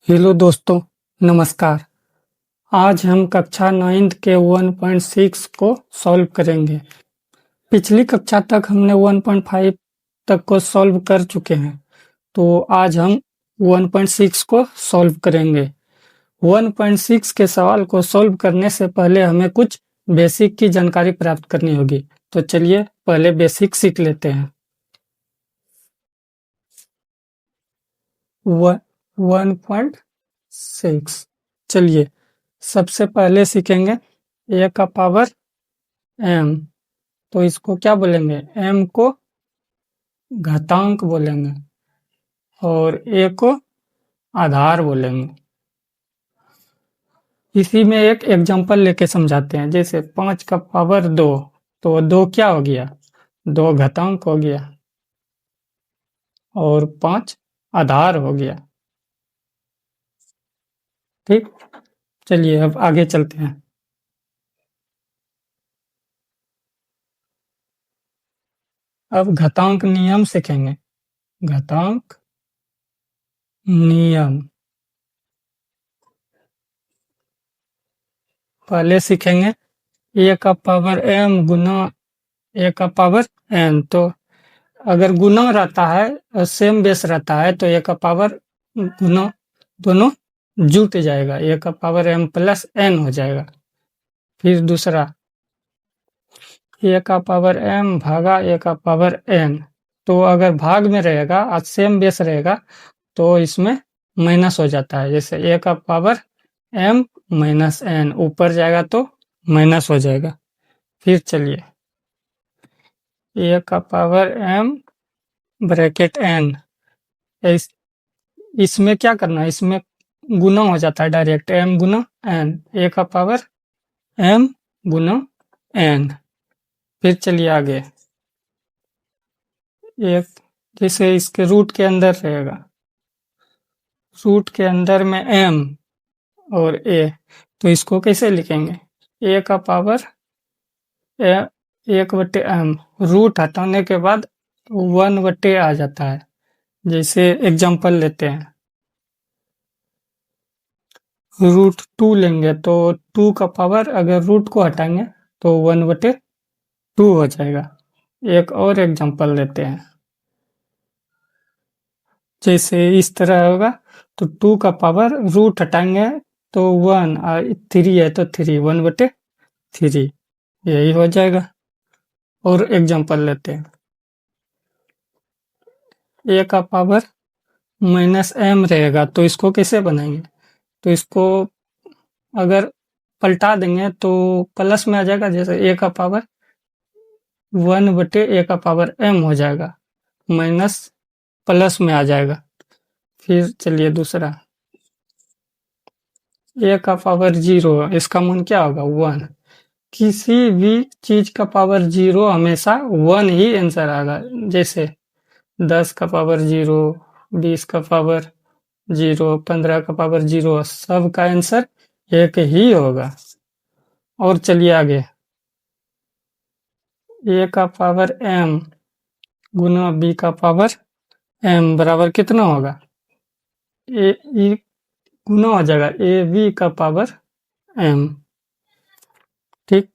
Hello दोस्तों, नमस्कार। आज हम कक्षा 9th के 1.6 को सॉल्व करेंगे। पिछली कक्षा तक हमने 1.5 तक को सॉल्व कर चुके हैं, तो आज हम 1.6 को सॉल्व करेंगे। 1.6 के सवाल को सॉल्व करने से पहले हमें कुछ बेसिक की जानकारी प्राप्त करनी होगी। तो चलिए पहले बेसिक सीख लेते हैं। 1.6 चलिए सबसे पहले सीखेंगे ए का पावर एम। तो इसको क्या बोलेंगे? एम को घातांक बोलेंगे और ए को आधार बोलेंगे। इसी में एक एग्जांपल लेके समझाते हैं। जैसे 5 का पावर 2, तो 2 क्या हो गया? 2 घातांक हो गया और 5 आधार हो गया। ठीक, चलिए अब आगे चलते हैं। अब घातांक नियम सीखेंगे। घातांक नियम पहले सीखेंगे ए का पावर एम गुना ए का पावर एन। तो अगर गुना रहता है और सेम बेस रहता है तो ए का पावर गुना दोनों जुट जाएगा, ए का पावर एम प्लस एन हो जाएगा। फिर दूसरा ए का पावर एम भागा ए का पावर एन। तो अगर भाग में रहेगा और सेम बेस रहेगा तो इसमें माइनस हो जाता है। जैसे ए का पावर एम माइनस एन, ऊपर जाएगा तो माइनस हो जाएगा। फिर चलिए ए का पावर एम ब्रैकेट एन, इसमें क्या करना है? इसमें गुना हो जाता है डायरेक्ट, एम गुना एन, ए का पावर एम गुना एन। फिर चलिए आगे, एक जैसे इसके रूट के अंदर रहेगा, रूट के अंदर में एम और ए, तो इसको कैसे लिखेंगे? ए का पावर ए 1/m, रूट हटाने के बाद 1/a आ जाता है। जैसे एग्जांपल लेते हैं, √2 लेंगे तो 2 का पावर अगर रूट को हटाएंगे तो 1/2 हो जाएगा। एक और एग्जांपल लेते हैं, जैसे इस तरह होगा तो 2 का पावर रूट हटाएंगे तो 1 और 3 है तो 3, 1/3 यही हो जाएगा। और एग्जांपल लेते हैं, ए का पावर -m रहेगा तो इसको कैसे बनाएंगे? तो इसको अगर पलटा देंगे तो प्लस में आ जाएगा। जैसे ए का पावर 1/a का पावर m हो जाएगा, माइनस प्लस में आ जाएगा। फिर चलिए दूसरा, ए का पावर 0, इसका मान क्या होगा? 1। किसी भी चीज का पावर 0 हमेशा 1 ही आंसर आएगा। जैसे 10 का पावर 0, 20 का पावर 0, 15 का पावर 0, सब का आंसर एक ही होगा। और चलिए आगे, ए का पावर m गुना b का पावर m बराबर कितना होगा? ए गुना हो जाएगा ए बी का पावर m। ठीक,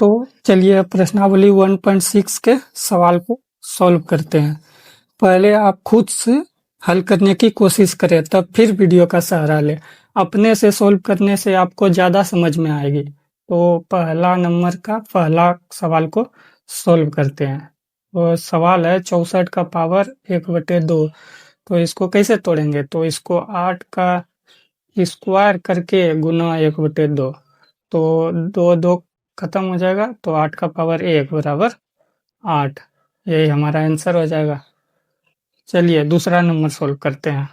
तो चलिए प्रश्नावली 1.6 के सवाल को सॉल्व करते हैं। पहले आप खुद से हल करने की कोशिश करें, तब फिर वीडियो का सहारा लें। अपने से सॉल्व करने से आपको ज़्यादा समझ में आएगी। तो पहला नंबर का पहला सवाल को सॉल्व करते हैं। वो सवाल है 64 का पावर 1/2। तो इसको कैसे तोड़ेंगे? तो इसको 8 का स्क्वायर करके गुना 1/2, तो 2 खत्म हो जाएगा तो 8 का पावर 1 बराबर 8, यही हमारा आंसर हो जाएगा। चलिए दूसरा नंबर सोल्व करते हैं।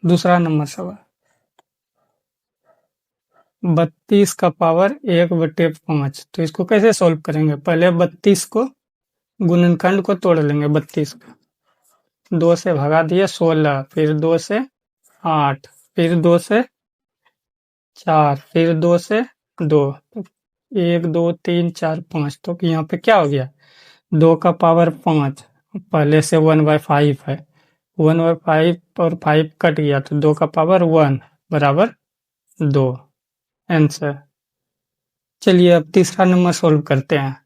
दूसरा नंबर सवाल, 32 का पावर 1/5। तो इसको कैसे सोल्व करेंगे? पहले 32 को गुणनखंड को तोड़ लेंगे। 32 का 2 से भगा दिए 16, फिर 2 से 8, फिर 2 से 4, फिर 2 से 2, 1 2 3 4 5। तो यहाँ पे क्या हो गया? 2 का पावर 5 पहले से 1/5 है, 1/5 और 5 कट गया तो 2 का पावर 1 बराबर 2 आंसर। चलिए अब तीसरा नंबर सोल्व करते हैं।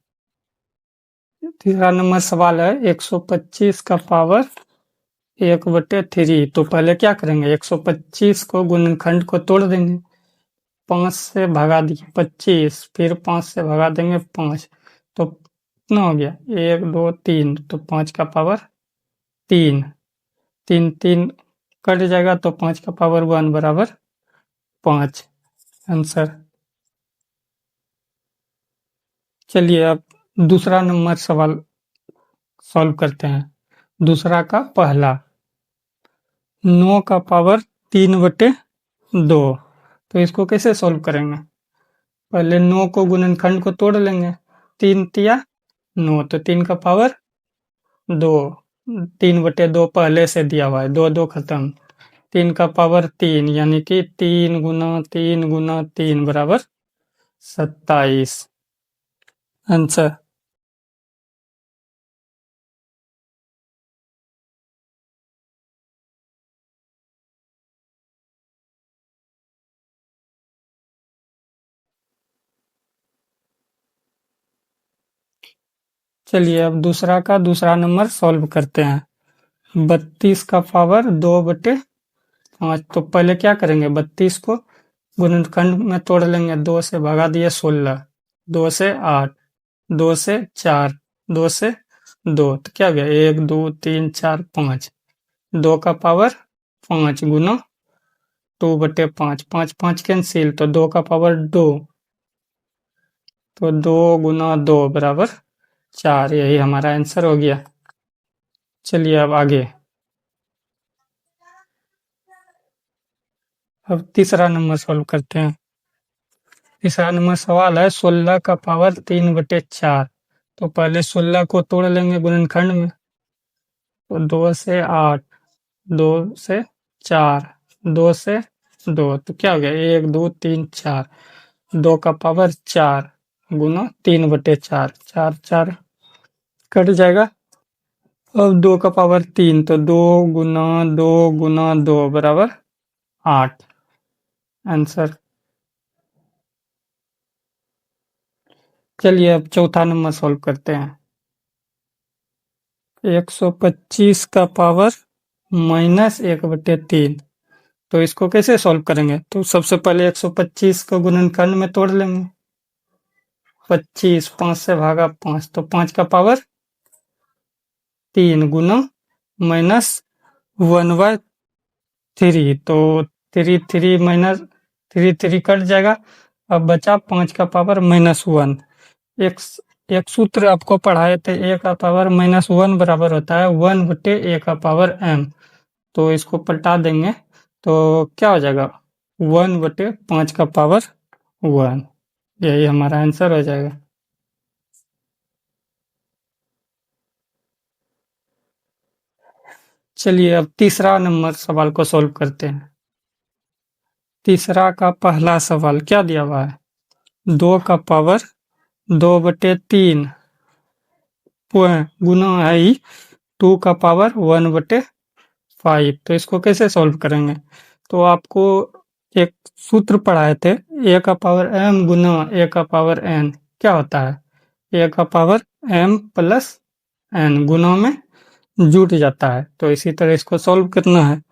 तीसरा नंबर सवाल है 125 का पावर 1/3। तो पहले क्या करेंगे, 125 को गुणनखंड को तोड़ देंगे, 5 से भगा दिए 25, फिर 5 से भगा देंगे 5, तो कितना हो गया 1 2 3, तो 5 का पावर 3, 3 3 कट जाएगा तो 5 का पावर 1 बराबर 5 आंसर। चलिए अब दूसरा नंबर सवाल सॉल्व करते हैं। दूसरा का पहला 9 का पावर 3/2, तो इसको कैसे सॉल्व करेंगे, पहले 9 को गुणनखंड को तोड़ लेंगे, 3 तिया 9, तो 3 का पावर 2, 3/2 पहले से दिया हुआ है, 2 2 खत्म, 3 का पावर 3 यानी कि 3 गुना 3 गुना 3 बराबर 27 आंसर। चलिए अब दूसरा का दूसरा नंबर सॉल्व करते हैं। 32 का पावर 2/5, तो पहले क्या करेंगे, 32 को गुणनखंड में तोड़ लेंगे, 2 से भगा दिए 16, 2 से 8, 2 से 4, 2 से 2, तो क्या हो गया 1 2 3 4 5, 2 का पावर 5 गुना 2/5, 5 5 कैंसिल, तो 2 का पावर 2, तो 2 गुना 2 बराबर 4, यही हमारा आंसर हो गया। चलिए अब आगे, अब तीसरा नंबर सॉल्व करते हैं। तीसरा नंबर सवाल है 16 का पावर 3/4, तो पहले 16 को तोड़ लेंगे गुणनखंड में, तो 2 से 8, 2 से 4, 2 से 2, तो क्या हो गया 1 2 3 4, 2 का पावर 4 गुना 3/4, 4 4 कट जाएगा, अब 2 का पावर 3, तो 2 गुना 2 गुना 2 बराबर 8 आंसर। चलिए अब चौथा नंबर सॉल्व करते हैं। 125 का पावर -1/3, तो इसको कैसे सॉल्व करेंगे, तो सबसे पहले 125 को गुणनखंड में तोड़ लेंगे, 25 5 से भागा 5, तो 5 का पावर 3 गुना -1/3, तो 3 3 माइनस 3 3 कट जाएगा, अब बचा 5 का पावर -1। एक एक सूत्र आपको पढ़ाए थे, ए का पावर -1 बराबर होता है 1/a का पावर m, तो इसको पलटा देंगे तो क्या हो जाएगा 1/5 का पावर 1, यही हमारा आंसर हो जाएगा। चलिए अब तीसरा नंबर सवाल को सॉल्व करते हैं। तीसरा का पहला सवाल क्या दिया हुआ है, 2 का पावर 2/3 गुना है ही 2 का पावर 1/5, तो इसको कैसे सॉल्व करेंगे, तो आपको एक सूत्र पढ़ाए थे, ए का पावर m गुना ए का पावर n क्या होता है, ए का पावर m प्लस n गुना में जुट जाता है, तो इसी तरह इसको सॉल्व करना है।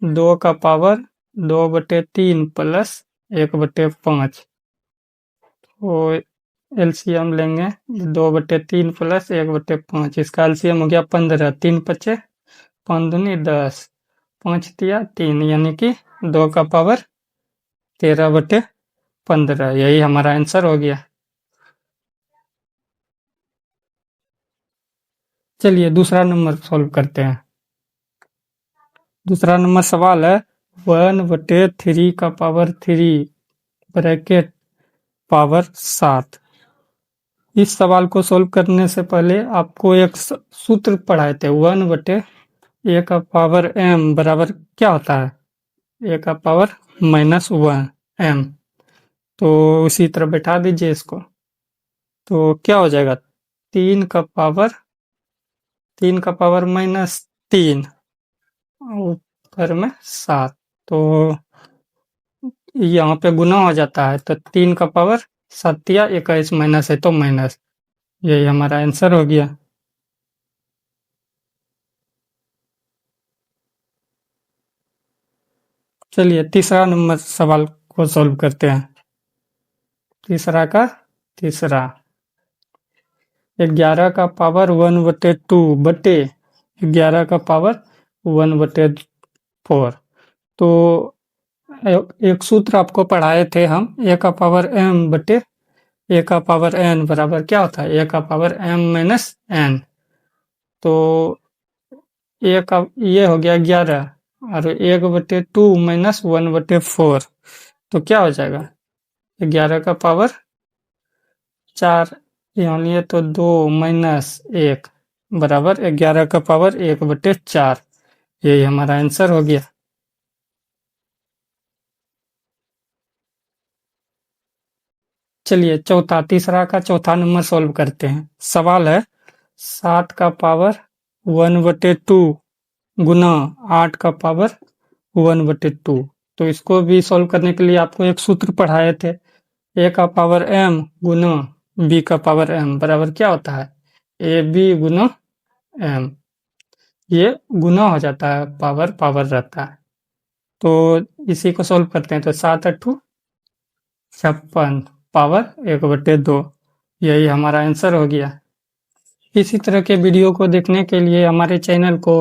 2 का पावर 2/3 प्लस 1/5, तो एलसीएम लेंगे 2/3 प्लस 1/5, इसका एलसीएम हो गया 15, 3 पचे 5 दूनी 10, 5 तिया 3, यानी कि 2 का पावर 13/15, यही हमारा आंसर हो गया। चलिए दूसरा नंबर सॉल्व करते हैं। दूसरा नंबर सवाल है 1/3 का पावर 3 ब्रैकेट पावर 7। इस सवाल को सॉल्व करने से पहले आपको एक सूत्र पढ़ाए थे, 1/a का पावर m बराबर क्या होता है, a का पावर -1m, तो उसी तरह बैठा दीजिए इसको, तो क्या हो जाएगा 3 का पावर 3 का पावर -3 ऊपर में 7, तो यहाँ पे गुना हो जाता है, तो 3 का पावर 7 या 21 माइनस है तो माइनस, यही हमारा आंसर हो गया। चलिए तीसरा नंबर सवाल को सॉल्व करते हैं। तीसरा का तीसरा, 11 का पावर 1/2 बटे 11 का पावर 1/4। तो एक सूत्र आपको पढ़ाए थे हम, ए का पावर m बटे ए का पावर n बराबर क्या होता है, ए का पावर m माइनस n। तो ए का ये हो गया 11 और 1/2 माइनस 1/4, तो क्या हो जाएगा, 11 का पावर 4 यहाँ लिए तो 2 माइनस 1 बराबर 11 का पावर 1/4, यही हमारा आंसर हो गया। चलिए तीसरा का चौथा नंबर सॉल्व करते हैं। सवाल है 7 का पावर 1/2 गुना 8 का पावर 1/2। तो इसको भी सॉल्व करने के लिए आपको एक सूत्र पढ़ाए थे, ए का पावर m गुना बी का पावर m बराबर क्या होता है, ए बी गुना m। ये गुना हो जाता है, पावर पावर रहता है। तो इसी को सॉल्व करते हैं, तो 7 8 56 पावर 1/2, यही हमारा आंसर हो गया। इसी तरह के वीडियो को देखने के लिए हमारे चैनल को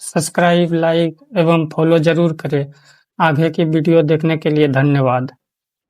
सब्सक्राइब, लाइक एवं फॉलो जरूर करें। आगे की वीडियो देखने के लिए धन्यवाद।